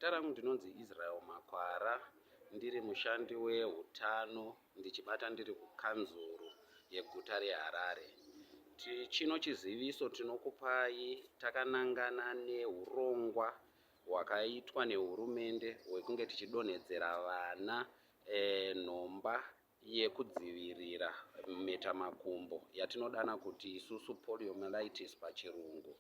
Zita rangu ndinonzi Israel Makwara, ndiri mushandi weutano ndichibata ndiri kukanzuru yeguta reHarare. Chino chiziviso tinokupai takanangana neurongwa hwakaitwa nehurumende hwekunge tichidonhedzera vana nhomba yekudzivirira mhetamakumbo yatinodana kuti isusu polio pachirungu.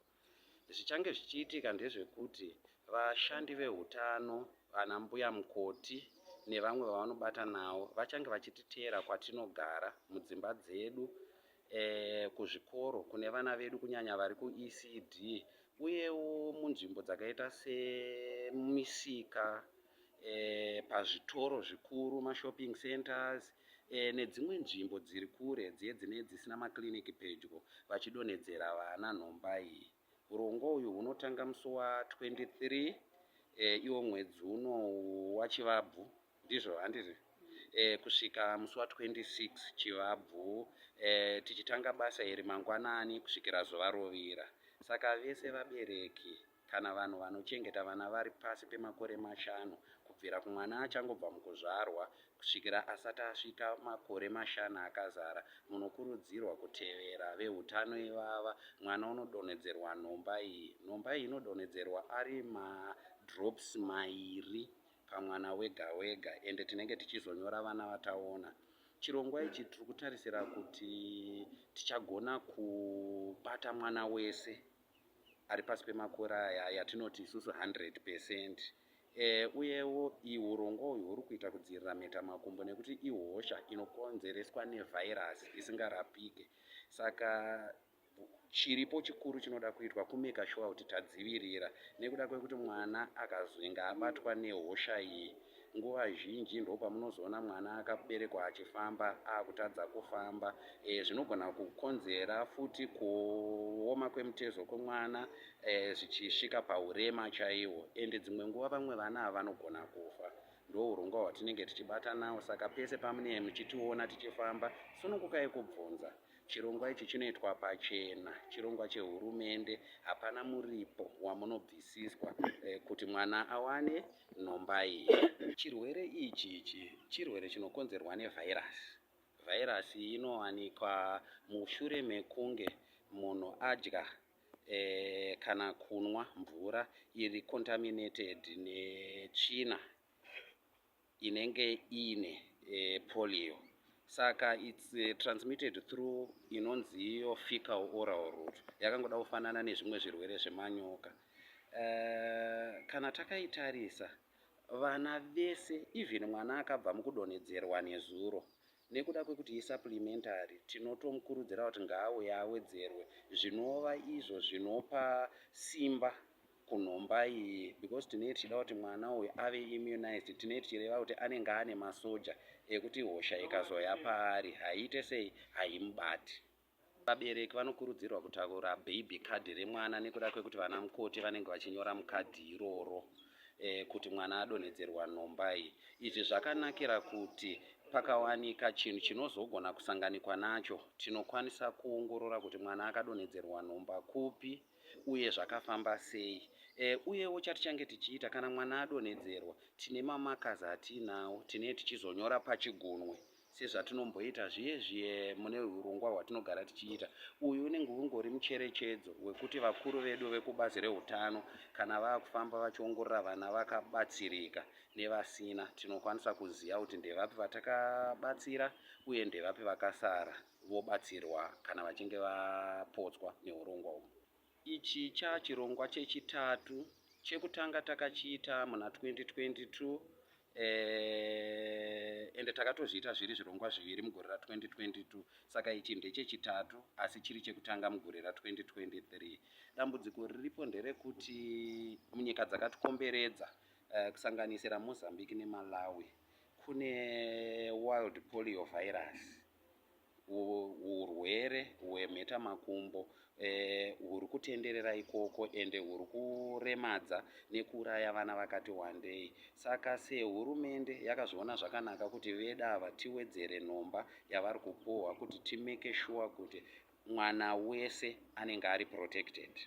Zvichange zvichiitika ndezvekuti vashandi veutano, vana mbuya mukoti nevamwe vavanobata navo vachange vachititeera kwatinogara mudzimba dzedu, kuzvikoro kune vana vedu kunyanya vari kuECD, uyewo munzvimbo dzakaita semisika, pazvitoro zvikuru, mashopping centers, nedzimwe nzvimbo dziri kure dzine dzisina makiriniki pedyo, vachidonhedzera vana nhomba iyi. Urongwa uyu hunotanga musi wa23 iwo mwedzi uno waChivabvu, ndizvo handizvo, kusvika musi wa26 Chivabvu, tichitanga basa iri mangwanani kusvikira zuva rovira. Saka vese vabereki kana vanhu vanochengeta vana vari pasi pemakore 5 kubvira kumwana achangobva mukuzvarwa kusvikira asati asvika makore 5 akazara, munokurudzirwa kutevera veutano ivava. Mwana unodonhedzerwa nhomba iyi. Nhomba iyi inodonhedzerwa ari madrops 2 pamwana wega wega, ende tinenge tichizonyora vana vataona. Chirongwa ichi tiri kutarisira kuti tichagona kubata mwana wese ari pasi pemakore aya yatinoti isusu 100%. Uyewo urongwa uyu huri kuita kudzivirira mhetamakumbo nekuti ihosha inokonzereswa nevhairasi isingarapike. Saka chiripo chikuru chinoda kuitwa kumeka shuwa kuti tadzivirira, nekuda kwekuti mwana akazonga abatwa nehosha iyi, nguva zhinji ndo pamunozoona mwana akaberekwa achifamba akutadza kufamba. Zvinogona kukonzera futi kuoma kwemutezo kwemwana, zvichisvika paurema chaihwo, ende dzimwe nguva vamwe vana vanogona kufa. Ndo urongwa hwatinenge tichibata nawo. Saka pese pamunee muchitiona tichifamba, sunungukai kubvunza. Chirongwa ichi chinoitwa pachena, chirongwa chehurumende, hapana muripo wamunobvisiswa kuti mwana awane nhomba iyi. Chirwere ichi chirwere chinokonzerwa nevhairasi. Vhairasi inowanikwa mushure mekunge munhu adya kana kunwa mvura iri contaminated netsvina inenge ine polio. Saka it's transmitted through inonzi iyo fecal oral route, yakangoda kufanana nezvimwe zvirwere zvemanyoka. Kana takaitarisa, vana vese, even mwana akabva mukudonhedzerwa nezuro, nekuda kwekuti isupplementary, tinotomukurudzira kuti ngaauye awedzerwe zvinova izvo zvinopa simba kunhomba iyi, because tinenge tichida kuti mwana uyu ave immunized. Tinenge tichireva kuti anenge ane masoja ekuti hosha ikazoya paari haiite sei, haimubati. Vabereki vanokurudzirwa kutakura baby kadhi remwana, nekuda kwekuti vana mukoti vanenge vachinyora mukadhi iroro kuti mwana adonhedzerwa nhomba iyi. Izvi zvakanakira kuti pakawanika chinhu chinozogona kusanganikwa nacho, tinokwanisa kuongorora kuti mwana akadonhedzerwa nhomba kupi uye zvakafamba sei. Uyewo chatichange tichiita kana mwana adonhedzerwa, tine mamakazi atinawo, tinenge tichizonyora pachigunwe sezvatinomboita zviye mune urongwa hwatinogara tichiita. Uyu unenge ungori mucherechedzo wekuti vakuru vedu vekubazi reutano kana vaakufamba vachiongorora vana vakabatsirika nevasina, tinokwanisa kuziva kuti ndevapi vatakabatsira uye ndevapi vakasara vobatsirwa kana vachinge vapotswa neurongwa uhu. Ichi chachirongwa chechitatu. Chekutanga takachiita muna 2022, ende takatozviita zviri zvirongwa zviviri mugore ra2022. Saka ichi ndechechitatu, asi chiri chekutanga mugore ra2023. Dambudziko riripo nderekuti munyika dzakatikomberedza, kusanganisira Mozambique neMalawi, kune wild polio virus, urwere hwemhetamakumbo huri kutenderera ikoko, ende huri kuremadza nekuuraya vana vakati wandei. Saka sehurumende yakazviona zvakanaka kuti veda ava tiwedzere nhomba yavari kupuhwa kuti timeke sure kuti mwana wese anenge ari protected.